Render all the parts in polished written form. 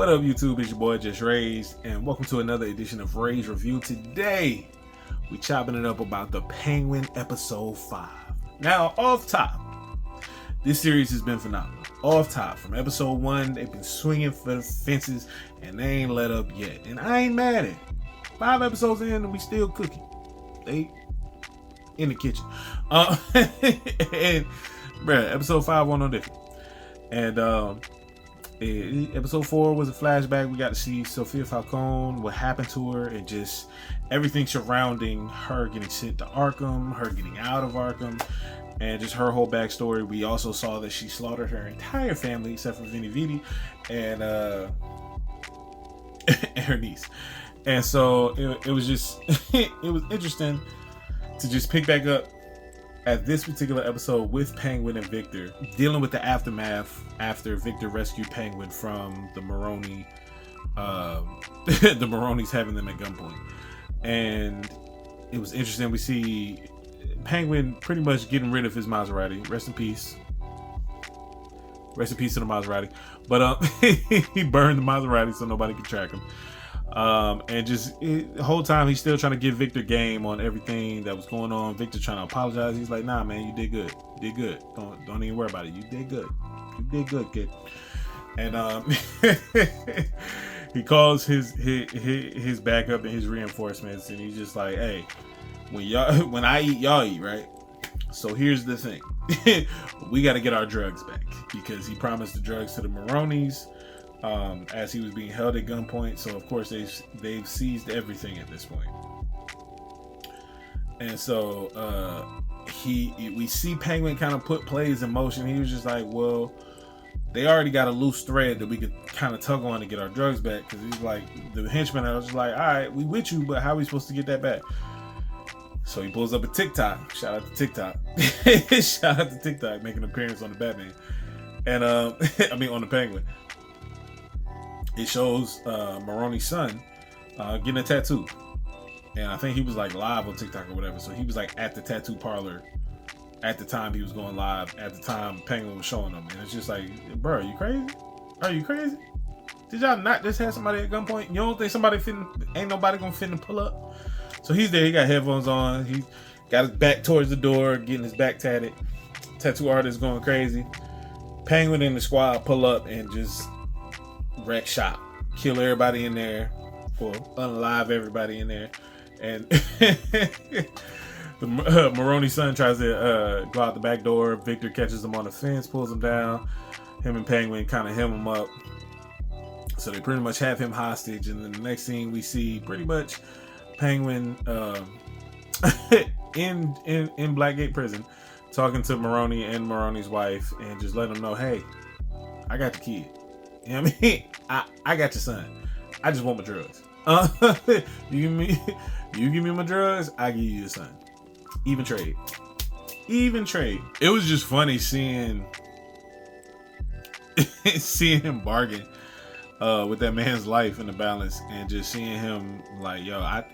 What up, YouTube? It's your boy JusRzd, and welcome to another edition of Ray's Review. Today, we chopping it up about the Penguin episode 5. Now, off top, this series has been phenomenal. Off top, from episode 1, they've been swinging for the fences, and they ain't let up yet. And I ain't mad at it. 5 episodes in, and we still cooking. They in the kitchen. And, bruh, episode 5 wasn't no different. And, episode 4 was a flashback. We got to see Sofia Falcone, what happened to her, and just everything surrounding her getting sent to Arkham, her getting out of Arkham, and just her whole backstory. We also saw that she slaughtered her entire family except for Vinny Vidi and her niece. And so it was just it was interesting to just pick back up at this particular episode with Penguin and Victor, dealing with the aftermath after Victor rescued Penguin from the Maroni, the Maronis having them at gunpoint. And it was interesting. We see Penguin pretty much getting rid of his Maserati. Rest in peace. Rest in peace to the Maserati. But he burned the Maserati so nobody could track him. And just the whole time he's still trying to give Victor game on everything that was going on. Victor trying to apologize. He's like, "Nah, man, you did good. You did good. Don't even worry about it. You did good. You did good, kid." And he calls his backup and his reinforcements, and he's just like, "Hey, when I eat, y'all eat, right? So here's the thing: we got to get our drugs back because he promised the drugs to the Maronis." As he was being held at gunpoint, so of course they've seized everything at this point. And so we see Penguin kind of put plays in motion. He was just like, well, they already got a loose thread that we could kind of tug on to get our drugs back, because he's like, the henchman, I was just like, all right, we with you, but how are we supposed to get that back? So he pulls up a TikTok. Shout out to TikTok. Shout out to TikTok making an appearance on the Batman, and on the Penguin. It shows Maroni's son getting a tattoo, and I think he was like live on TikTok or whatever. So he was like at the tattoo parlor at the time he was going live. At the time Penguin was showing them, and it's just like, bro, are you crazy? Are you crazy? Did y'all not just have somebody at gunpoint? You don't think ain't nobody gonna fit and pull up? So he's there. He got headphones on. He got his back towards the door, getting his back tatted. Tattoo artist going crazy. Penguin and the squad pull up and just wreck shop, kill everybody in there, or unalive everybody in there. And the Maroni son tries to go out the back door. Victor catches him on the fence, pulls him down. Him and Penguin kind of hem him up. So they pretty much have him hostage. And then the next thing we see, pretty much Penguin in Blackgate prison, talking to Maroni and Maroni's wife, and just letting them know, hey, I got the kid. You know what I mean? I got your son. I just want my drugs. You give me my drugs, I give you your son. Even trade. It was just funny seeing him bargain with that man's life in the balance, and just seeing him like, yo, I'm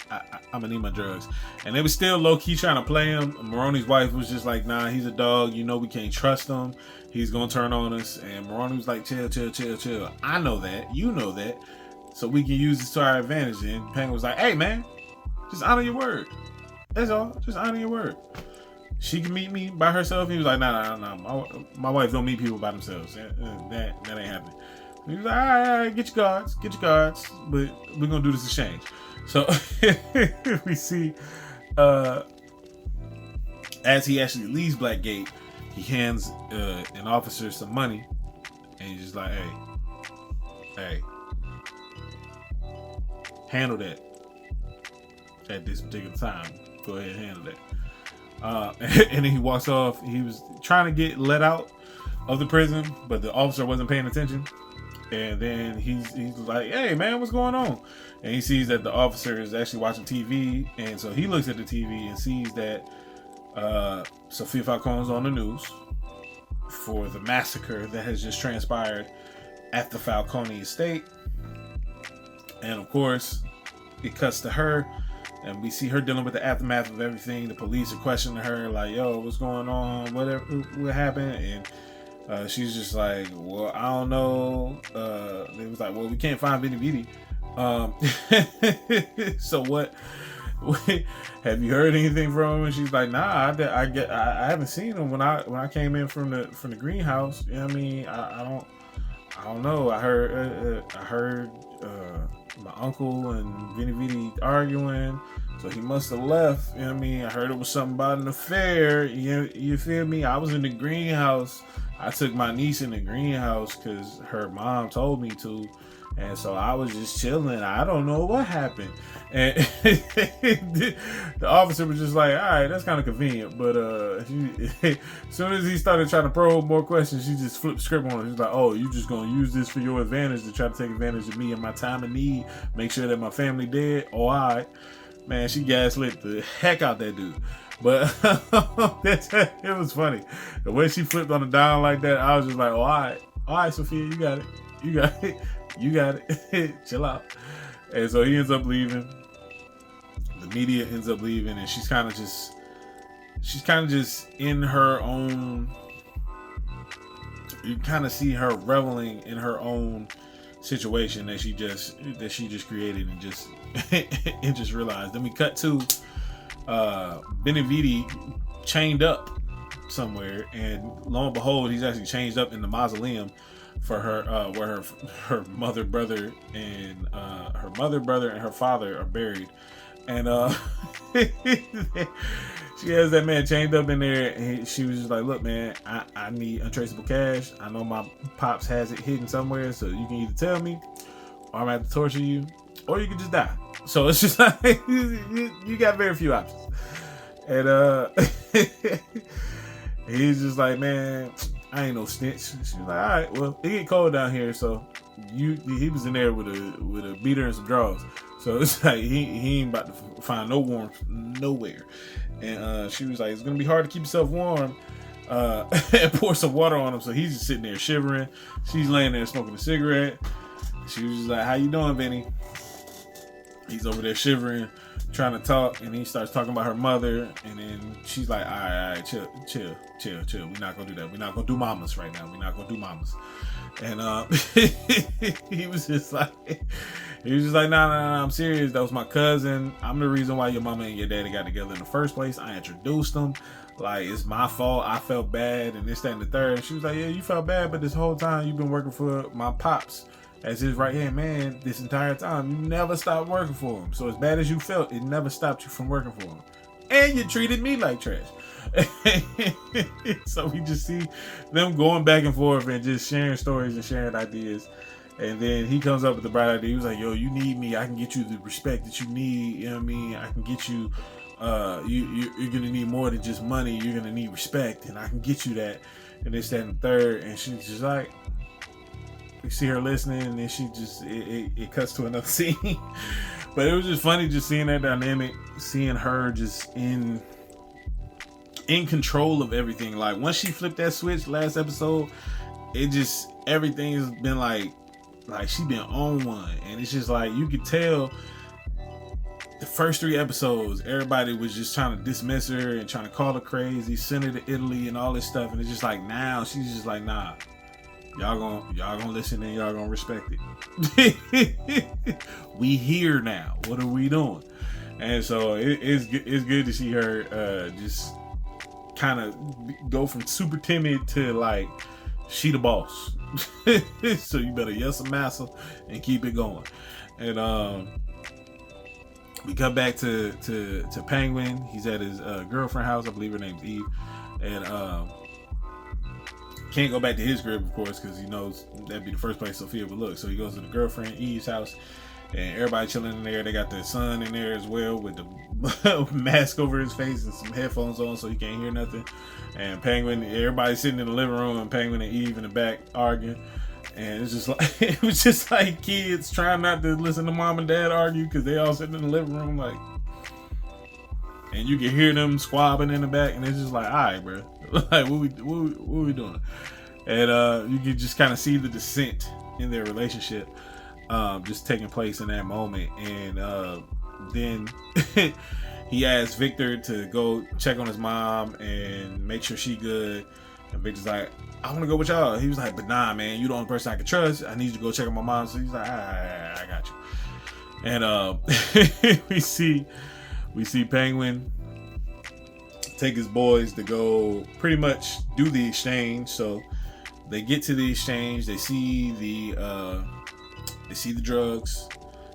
gonna need my drugs. And they was still low key trying to play him. Maroni's wife was just like, nah, he's a dog. You know we can't trust him. He's gonna turn on us. And Maroni was like, chill. I know that. You know that. So we can use this to our advantage. And Penguin was like, hey man, just honor your word. That's all. Just honor your word. She can meet me by herself. He was like, nah. My wife don't meet people by themselves. That ain't happening. He was like, all right, get your guards. But we're gonna do this exchange. So we see as he actually leaves Blackgate, he hands an officer some money, and he's just like, hey, handle that at this particular time. Go ahead and handle that. And then he walks off. He was trying to get let out of the prison, but the officer wasn't paying attention. And then he's like, hey man, what's going on? And he sees that the officer is actually watching TV, and so he looks at the TV and sees that Sofia Falcone's on the news for the massacre that has just transpired at the Falcone estate. And of course, it cuts to her, and we see her dealing with the aftermath of everything. The police are questioning her, like, yo, what's going on? What happened? And She's just like, well, I don't know. They was like, well, we can't find Vinny Vidi. So what? Have you heard anything from him? And she's like, nah, I haven't seen him when I came in from the greenhouse. You know what I mean? I don't know. I heard my uncle and Vinny Vidi arguing, so he must have left. You know what I mean? I heard it was something about an affair. You feel me? I was in the greenhouse. I took my niece in the greenhouse because her mom told me to. And so I was just chilling. I don't know what happened. And the officer was just like, all right, that's kind of convenient. But as soon as he started trying to probe more questions, she just flipped the script on it. She's like, oh, you just going to use this for your advantage to try to take advantage of me in my time of need. Make sure that my family dead. Oh, all right. Man, she gaslit the heck out that dude. But it was funny. The way she flipped on the dime like that, I was just like, oh, all right, Sofia, you got it. You got it. Chill out. And so he ends up leaving. The media ends up leaving, and she's kind of just in her own. You kind of see her reveling in her own situation that she just created and just realized. Then we cut to Vinny Vidi chained up somewhere, and lo and behold, he's actually chained up in the mausoleum for her, where her mother, brother, and her father are buried, and she has that man chained up in there, and she was just like, look, man, I need untraceable cash. I know my pops has it hidden somewhere, so you can either tell me, or I'm gonna have to torture you, or you can just die. So it's just like you got very few options. And he's just like, man, I ain't no snitch. She's like, all right, well, it get cold down here, so he was in there with a beater and some drawers. So it's like he ain't about to find no warmth nowhere. And she was like, it's gonna be hard to keep yourself warm. And pour some water on him. So he's just sitting there shivering. She's laying there smoking a cigarette. She was just like, how you doing, Vinny? He's over there shivering, trying to talk, and he starts talking about her mother, and then she's like, all right, chill. We're not gonna do that. We're not gonna do mamas right now. We're not gonna do mamas. And he was just like, nah, I'm serious. That was my cousin. I'm the reason why your mama and your daddy got together in the first place. I introduced them. Like, it's my fault. I felt bad, and this, that, and the third. And she was like, yeah, you felt bad, but this whole time you've been working for my pops as his right hand man this entire time. You never stopped working for him. So as bad as you felt, it never stopped you from working for him. And you treated me like trash. So we just see them going back and forth and just sharing stories and sharing ideas. And then he comes up with the bright idea. He was like, yo, you need me. I can get you the respect that you need. You know what I mean? I can get you, you're going to need more than just money. You're going to need respect. And I can get you that. And this, that, and the third. And she's just like, you see her listening, and then she just, it cuts to another scene. But it was just funny just seeing that dynamic, seeing her just in control of everything. Like, once she flipped that switch last episode, it just, everything has been like she been on one. And it's just like, you could tell the first 3 episodes, everybody was just trying to dismiss her and trying to call her crazy, send her to Italy and all this stuff. And it's just like, now she's just like, nah, y'all gonna listen and y'all gonna respect it. We here now. What are we doing? And so it's good to see her just kind of go from super timid to like, she the boss. So you better yes and massa and keep it going. And we come back to Penguin. He's at his girlfriend's house. I believe her name's Eve. And can't go back to his crib, of course, because he knows that'd be the first place Sofia would look. So he goes to the girlfriend Eve's house, and everybody chilling in there. They got their son in there as well with the mask over his face and some headphones on so he can't hear nothing. And Penguin, everybody's sitting in the living room, and Penguin and Eve in the back arguing. And it's just like, it was just like kids trying not to listen to mom and dad argue because they all sitting in the living room like, and you can hear them squabbling in the back, and it's just like, all right, bro, like what we doing? And you can just kind of see the descent in their relationship just taking place in that moment. And then he asked Victor to go check on his mom and make sure she good. And Victor's like, I want to go with y'all. He was like, but nah, man, you the only person I can trust. I need you to go check on my mom. So he's like, I got you. And we see Penguin take his boys to go pretty much do the exchange. So they get to the exchange. They see the drugs.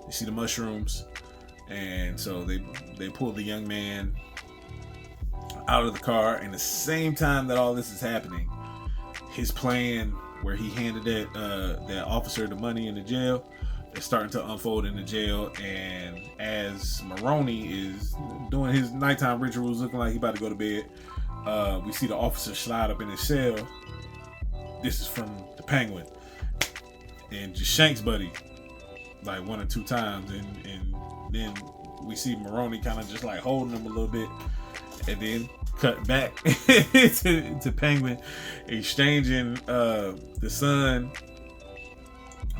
They see the mushrooms. And so they pull the young man out of the car. And the same time that all this is happening, his plan where he handed that officer the money in the jail is starting to unfold in the jail. And as Maroney is doing his nighttime rituals, looking like he about to go to bed, we see the officer slide up in his cell. This is from the Penguin, and just shanks Buddy like 1 or 2 times, and then we see Maroney kind of just like holding him a little bit, and then cut back to Penguin exchanging the son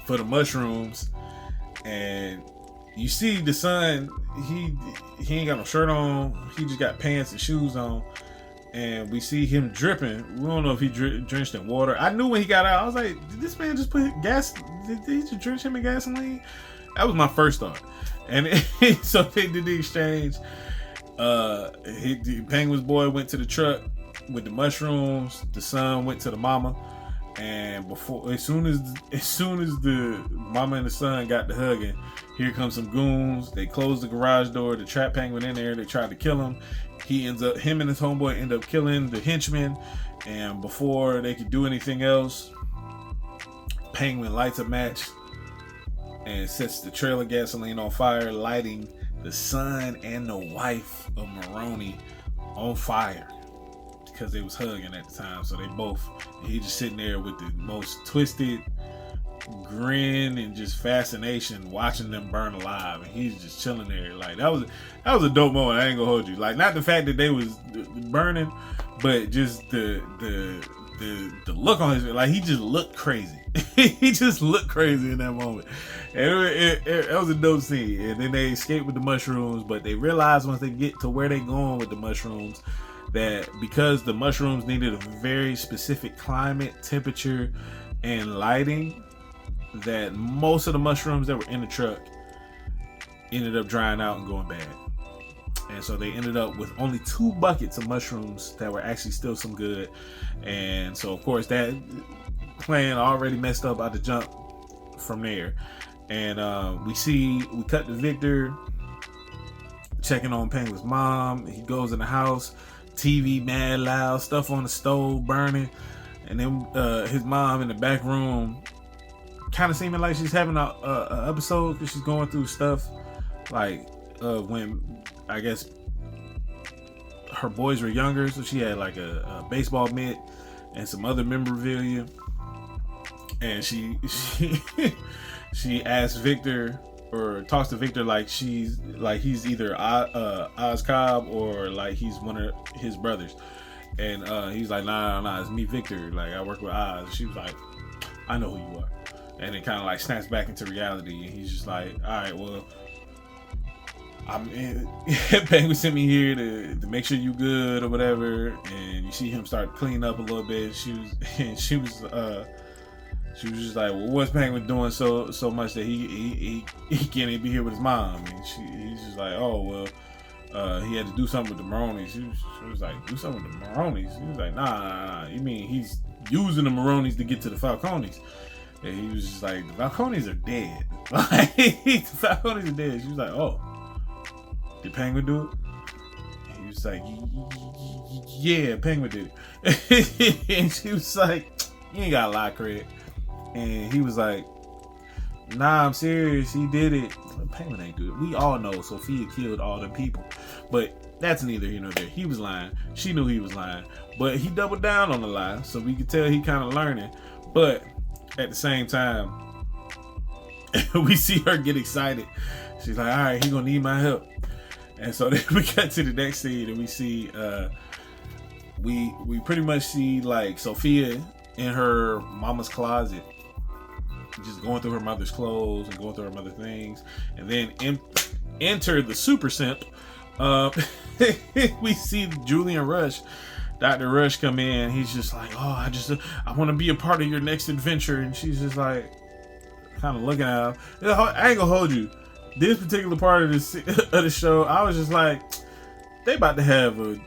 for the mushrooms. And you see the son, he ain't got no shirt on, he just got pants and shoes on, and we see him dripping. We don't know if he drenched in water. I knew when he got out, I was like, did this man just put gas, did he just drench him in gasoline? That was my first thought. And so they did the exchange. Penguin's boy went to the truck with the mushrooms. The son went to the mama, and as soon as the mama and the son got to hugging, here comes some goons. They close the garage door to trap Penguin in there. They tried to kill him. Him and his homeboy end up killing the henchman, and before they could do anything else, Penguin lights a match and sets the trail of gasoline on fire, lighting the son and the wife of Maroney on fire because they was hugging at the time. So he just sitting there with the most twisted grin and just fascination watching them burn alive, and he's just chilling there. Like that was a dope moment. I ain't gonna hold you. Like, not the fact that they was burning, but just the look on his, like, he just looked crazy. He just looked crazy in that moment. And it was a dope scene. And then they escape with the mushrooms, but they realize once they get to where they going with the mushrooms, that because the mushrooms needed a very specific climate, temperature, and lighting, that most of the mushrooms that were in the truck ended up drying out and going bad. And so they ended up with only 2 buckets of mushrooms that were actually still some good. And so, of course, that plan already messed up out the jump from there. And we cut to Victor checking on Penguin's mom. He goes in the house, TV mad loud, stuff on the stove burning. And then his mom in the back room, kind of seeming like she's having a episode because she's going through stuff like when I guess her boys were younger, so she had like a baseball mitt and some other memorabilia, and she asks Victor, or talks to Victor like he's either Oz Cobb or like he's one of his brothers, and he's like, nah, it's me, Victor, like I work with Oz. She was like, I know who you are. And it kind of like snaps back into reality, and he's just like, all right, well, Penguin sent me here to make sure you good or whatever. And you see him start cleaning up a little bit. She was just like, well, what's Penguin doing so much that he can't even be here with his mom? And he's just like, oh, well, he had to do something with the Maronis. She was like, do something with the Maronis? He was like, nah, you mean he's using the Maronis to get to the Falcones? And he was just like, the Falcones are dead. Like, the Falcones are dead. She was like, oh, did Penguin do it? And he was like, yeah, Penguin did it. And she was like, you ain't gotta lie, Craig. And he was like, nah, I'm serious, he did it. But Penguin ain't do it. We all know Sofia killed all the people. But that's neither here nor there. He was lying. She knew he was lying. But he doubled down on the lie, so we could tell he kind of learning. But at the same time, we see her get excited. She's like, all right, he gonna need my help. And so then we cut to the next scene, and we see we pretty much see like Sofia in her mama's closet, just going through her mother's clothes and going through her mother things. And then enter the super simp. We see Julian Rush, Dr. Rush come in. He's just like, oh, I want to be a part of your next adventure. And she's just like, kind of looking at him. I ain't gonna hold you. This particular part of the show, I was just like, they about to have a.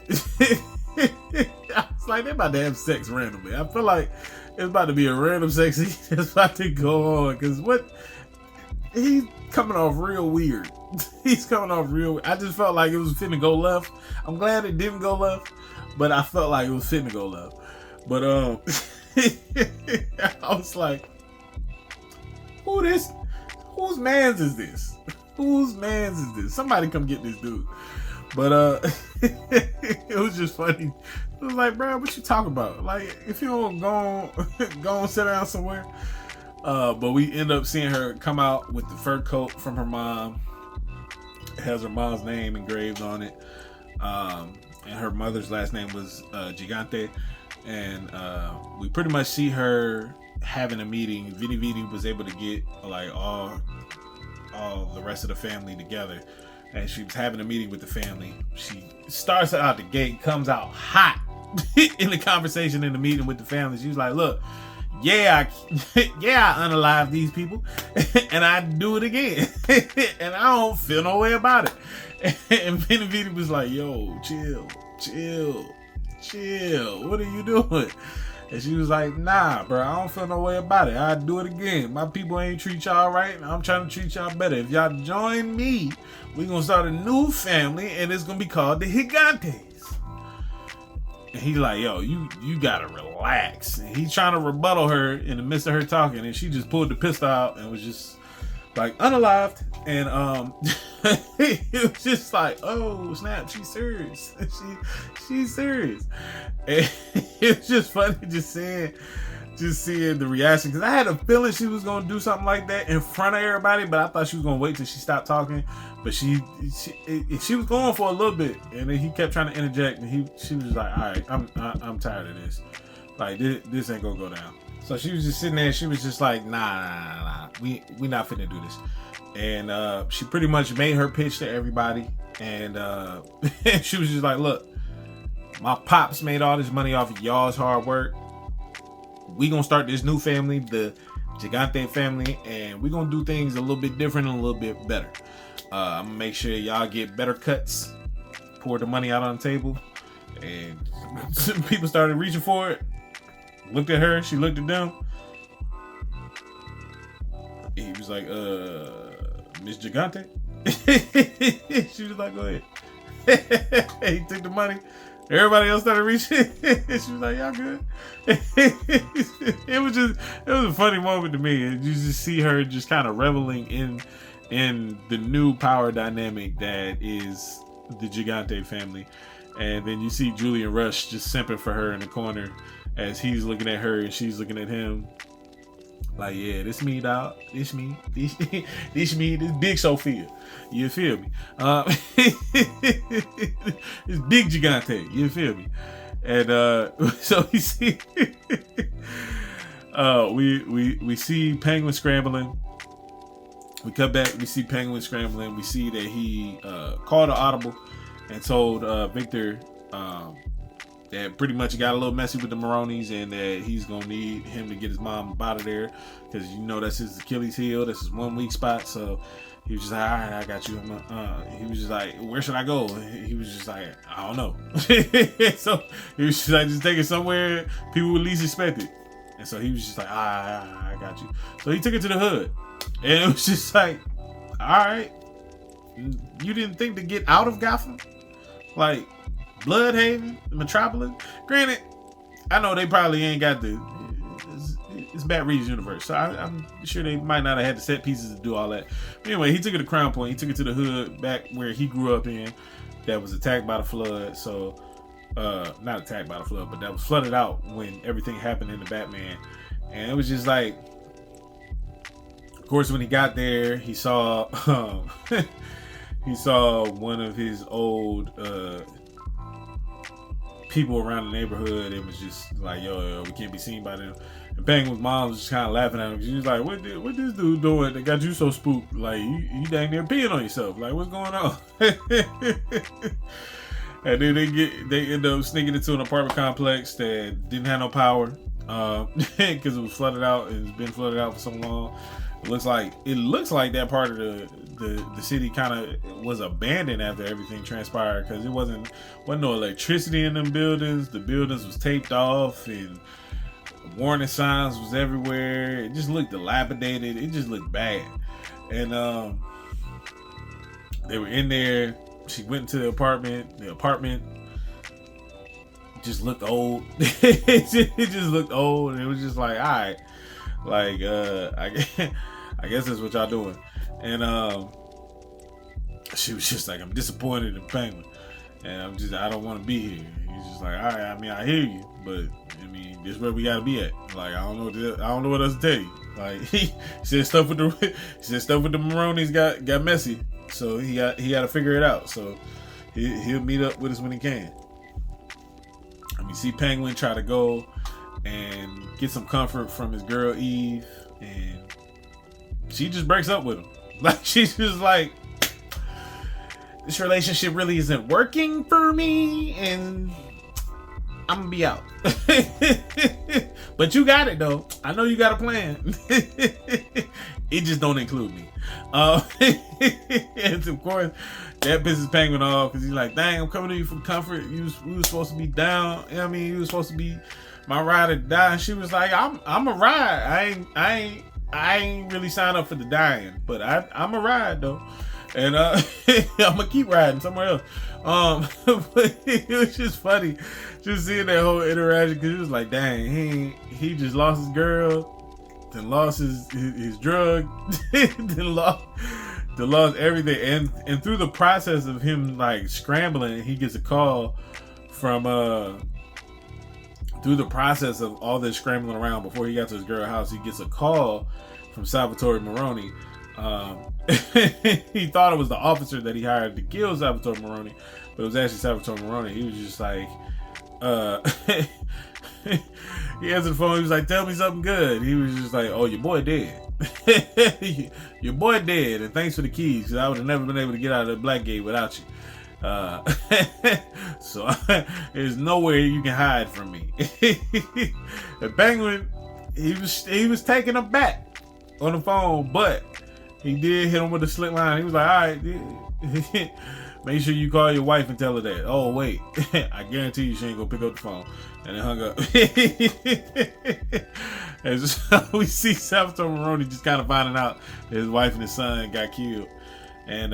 It's like they about to have sex randomly. I feel like it's about to be a random sex scene that's about to go on, because he's coming off real weird. He's coming off real. I just felt like it was finna go left. I'm glad it didn't go left, but I felt like it was finna go left. But I was like, whose man's is this? Whose man's is this? Somebody come get this dude. But it was just funny. It was like, bro, what you talking about? Like, if you don't go on sit down somewhere. But we end up seeing her come out with the fur coat from her mom. It has her mom's name engraved on it. And her mother's last name was Gigante. And we pretty much see her having a meeting. Vidi was able to get like all the rest of the family together. And she was having a meeting with the family. She starts out the gate, comes out hot in the conversation in the meeting with the family. She was like, look, I unalive these people and I do it again. And I don't feel no way about it. And Vidi was like, yo, chill. What are you doing? And she was like, nah, bro, I don't feel no way about it. I do it again. My people ain't treat y'all right, and I'm trying to treat y'all better. If y'all join me, we gonna start a new family, and it's gonna be called the Gigantes. And he's like, yo, you gotta relax. And he's trying to rebuttal her in the midst of her talking, and she just pulled the pistol out and was just like unalived. And it was just like, oh snap, she's serious. She's serious. And it was just funny just seeing the reaction, because I had a feeling she was gonna do something like that in front of everybody, but I thought she was gonna wait till she stopped talking. But she was going for a little bit, and then he kept trying to interject, and she was like, all right, I'm tired of this. Like this ain't gonna go down. So she was just sitting there. She was just like, nah. We not finna do this. And she pretty much made her pitch to everybody. And she was just like, look, my pops made all this money off of y'all's hard work. We gonna start this new family, the Gigante family, and we gonna do things a little bit different and a little bit better. I'm gonna make sure y'all get better cuts. Pour the money out on the table. And people started reaching for it. Looked at her, she looked at them. He was like, Miss Gigante? She was like, go ahead. He took the money. Everybody else started reaching. She was like, y'all good? It was a funny moment to me. And you just see her just kind of reveling in the new power dynamic that is the Gigante family. And then you see Julian Rush just simping for her in the corner as he's looking at her and she's looking at him. Like, yeah, this me, dog. This me. This big Sofia. You feel me? It's big Gigante. You feel me? And so we see we see Penguin scrambling. We cut back, we see Penguin scrambling. We see that he called an audible and told Victor that pretty much got a little messy with the Maronis, and that he's gonna need him to get his mom out of there, because that's his Achilles heel, that's his 1 weak spot. So he was just like, all right, I got you. He was just like, where should I go? He was just like, I don't know. So he was just like, just take it somewhere people would least expect it. And so he was just like, I got you. So he took it to the hood, and it was just like, all right, you didn't think to get out of Gotham? Like, Bloodhaven, the Metropolis. Granted, I know they probably ain't got it's Matt Reeves' universe, so I'm sure they might not have had the set pieces to do all that. But anyway, he took it to Crown Point. He took it to the hood back where he grew up in, that was attacked by the flood. So, not attacked by the flood, but that was flooded out when everything happened in the Batman. And it was just like, of course, when he got there, he saw one of his old people around the neighborhood. It was just like, yo, we can't be seen by them. And Penguin's mom was just kind of laughing at him. She was like, what this dude doing that got you so spooked? Like, you dang near peeing on yourself. Like, what's going on? And then they end up sneaking into an apartment complex that didn't have no power because it was flooded out. It's been flooded out for so long. It looks like that part of the city kind of was abandoned after everything transpired, because it wasn't no electricity in them buildings. The buildings was taped off and warning signs was everywhere. It just looked dilapidated. It just looked bad. And they were in there. She went into the apartment. The apartment just looked old. It just looked old, and it was just like, all right, like I guess that's what y'all doing. And she was just like, I'm disappointed in Penguin, and I don't want to be here. He's just like, all right, I mean, I hear you, but I mean, this is where we gotta be at. Like, I don't know what else to tell you. Like, he said stuff with the Maronis got messy, so he got to figure it out. So he'll meet up with us when he can. And we see Penguin try to go and get some comfort from his girl Eve, and she just breaks up with him. Like, she's just like, this relationship really isn't working for me, and I'm gonna be out. But you got it though. I know you got a plan. It just don't include me. And of course, that pisses Penguin off, because he's like, dang, I'm coming to you for comfort. We were supposed to be down. You know what I mean, you were supposed to be my ride or die. And she was like, I'm a ride. I ain't really signed up for the dying, but I'm a ride though. And I'm gonna keep riding somewhere else. But it was just funny just seeing that whole interaction, because it was like, dang, he just lost his girl, then lost his drug, then lost everything, and through the process of him like scrambling, he gets a call from through the process of all this scrambling around before he got to his girl's house, he gets a call from Salvatore Maroni. He thought it was the officer that he hired to kill Salvatore Maroni, but it was actually Salvatore Maroni. He was just like, he answered the phone. He was like, tell me something good. He was just like, oh, your boy dead. Your boy dead, and thanks for the keys, because I would have never been able to get out of the Black Gate without you. So there's nowhere you can hide from me. The Penguin, he was taken aback on the phone, but he did hit him with a slick line. He was like, all right, make sure you call your wife and tell her that. Oh, wait, I guarantee you she ain't gonna pick up the phone. And then hung up. And so we see Salvatore Maroni just kind of finding out that his wife and his son got killed. And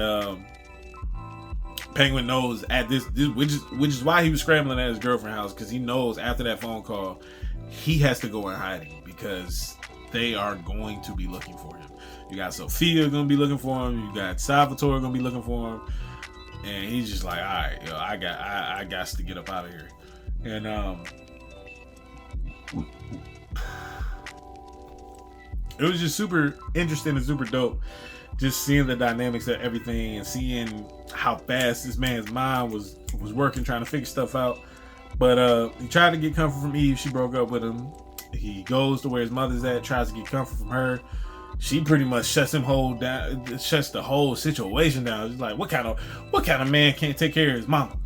Penguin knows at this which is why he was scrambling at his girlfriend's house, because he knows after that phone call, he has to go in hiding, because they are going to be looking for him. You got Sofia gonna be looking for him. You got Salvatore gonna be looking for him. And he's just like, all right, yo, I got to get up out of here. And it was just super interesting and super dope, just seeing the dynamics of everything and seeing how fast this man's mind was working, trying to figure stuff out. But he tried to get comfort from Eve. She broke up with him. He goes to where his mother's at, tries to get comfort from her. She pretty much shuts the whole situation down. She's like, what kind of man can't take care of his mama?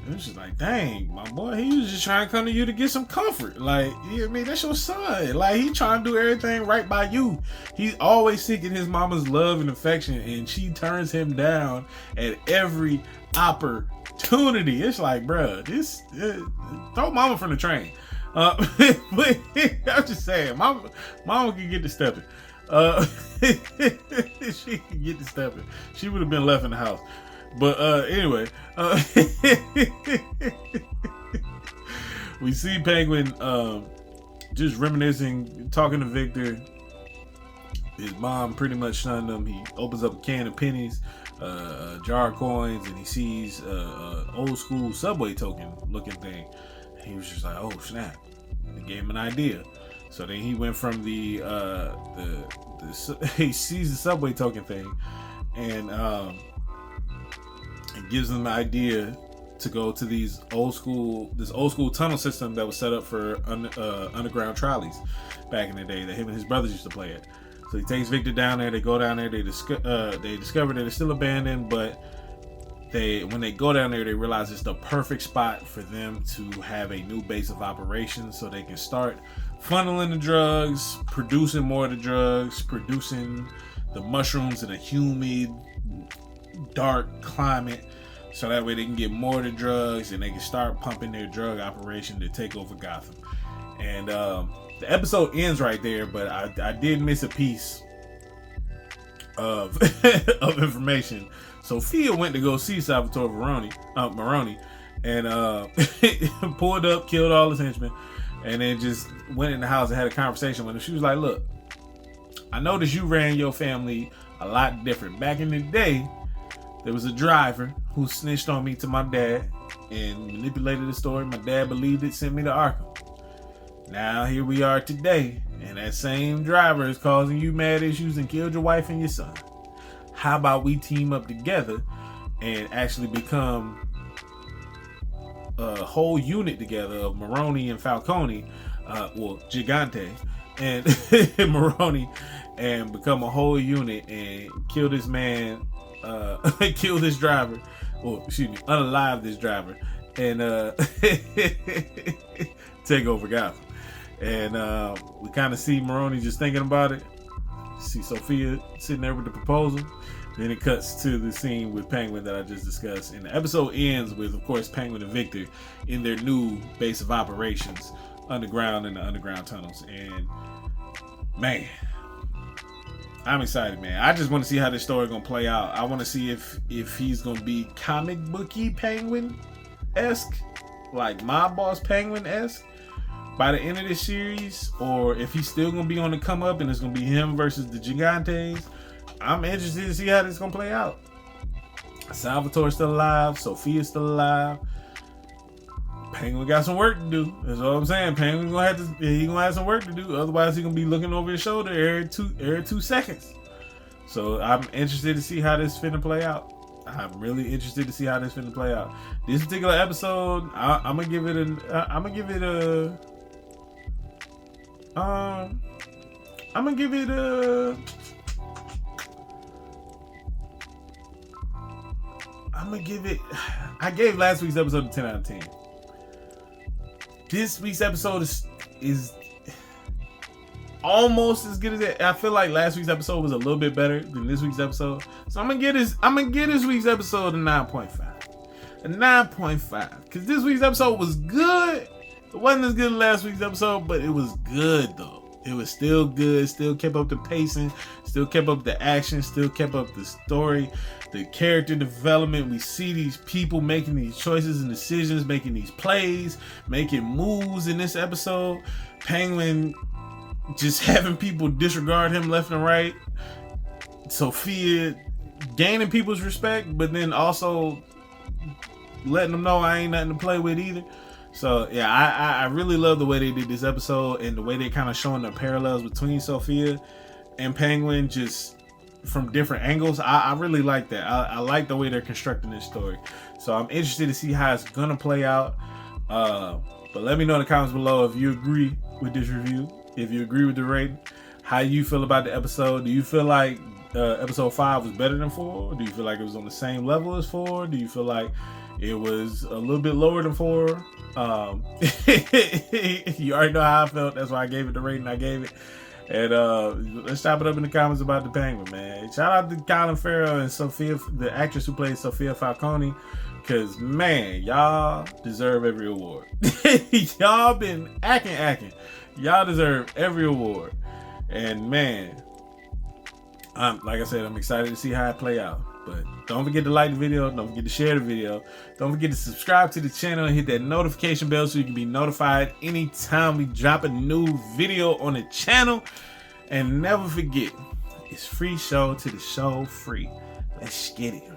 And it's just like, dang, my boy, he was just trying to come to you to get some comfort. Like, you know what I mean? That's your son. Like, he trying to do everything right by you. He's always seeking his mama's love and affection, and she turns him down at every opportunity. It's like, bruh, throw mama from the train. But I'm just saying, mama can get to stepping. She could get to stepping. She would have been left in the house. But anyway, we see Penguin just reminiscing, talking to Victor. His mom pretty much shunned him. He opens up a can of pennies, a jar of coins, and he sees an old school subway token looking thing. He was just like, oh snap. It gave him an idea. So then he went from he sees the subway token thing, and it gives him an idea to go to this old school tunnel system that was set up for underground trolleys back in the day that him and his brothers used to play at. So he takes Victor down there. They go down there. They discover that it's still abandoned, but when they go down there, they realize it's the perfect spot for them to have a new base of operations, so they can start funneling the drugs, producing more of the drugs, producing the mushrooms in a humid, dark climate, so that way they can get more of the drugs and they can start pumping their drug operation to take over Gotham. And the episode ends right there, but I did miss a piece of of information. Sofia went to go see Salvatore Maroni, and pulled up, killed all his henchmen, and then just went in the house and had a conversation with him. She was like, "Look, I noticed you ran your family a lot different. Back in the day, there was a driver who snitched on me to my dad and manipulated the story. My dad believed it, sent me to Arkham. Now here we are today, and that same driver is causing you mad issues and killed your wife and your son. How about we team up together and actually become a whole unit together of Maroni and Falcone, Gigante and Maroni, and become a whole unit and kill this man, kill this driver, or excuse me, unalive this driver, and take over Gotham." And we kind of see Maroni just thinking about it. See Sofia sitting there with the proposal. Then it cuts to the scene with Penguin that I just discussed. And the episode ends with, of course, Penguin and Victor in their new base of operations, underground in the underground tunnels. And man, I'm excited, man. I just want to see how this story gonna play out. I want to see if he's gonna be comic booky Penguin-esque, like Mob Boss Penguin-esque by the end of this series, or if he's still gonna be on the come up and it's gonna be him versus the Gigantes. I'm interested to see how this is gonna play out. Salvatore's still alive, Sofia's still alive. Penguin got some work to do. That's all I'm saying. Penguin gonna have some work to do. Otherwise, he's gonna be looking over his shoulder every 2 seconds. So I'm interested to see how this finna play out. I'm really interested to see how this finna play out. This particular episode, I'm gonna give it I gave last week's episode a 10 out of 10. This week's episode is almost as good as it. I feel like last week's episode was a little bit better than this week's episode. So I'm gonna get this week's episode a 9.5. A 9.5. Because this week's episode was good. It wasn't as good as last week's episode, but it was good though. It was still good, still kept up the pacing, still kept up the action, still kept up the story, the character development. We see these people making these choices and decisions, making these plays, making moves in this episode. Penguin just having people disregard him left and right. Sofia gaining people's respect, but then also letting them know I ain't nothing to play with either. So yeah, I really love the way they did this episode and the way they kind of showing the parallels between Sofia and Penguin just from different angles. I really like that. I like the way they're constructing this story. So I'm interested to see how it's gonna play out. But let me know in the comments below if you agree with this review, if you agree with the rating, how you feel about the episode. Do you feel like episode 5 was better than 4? Do you feel like it was on the same level as 4? Do you feel like it was a little bit lower than 4? You already know how I felt. That's why I gave it the rating I gave it. And let's chop it up in the comments about the Penguin, man. Shout out to Colin Farrell and Sofia, the actress who plays Sofia Falcone, because man, y'all deserve every award. Y'all been acting. Y'all deserve every award. And man, like I said, I'm excited to see how it play out. But don't forget to like the video. Don't forget to share the video. Don't forget to subscribe to the channel and hit that notification bell so you can be notified anytime we drop a new video on the channel. And never forget, it's free show to the show free. Let's get it.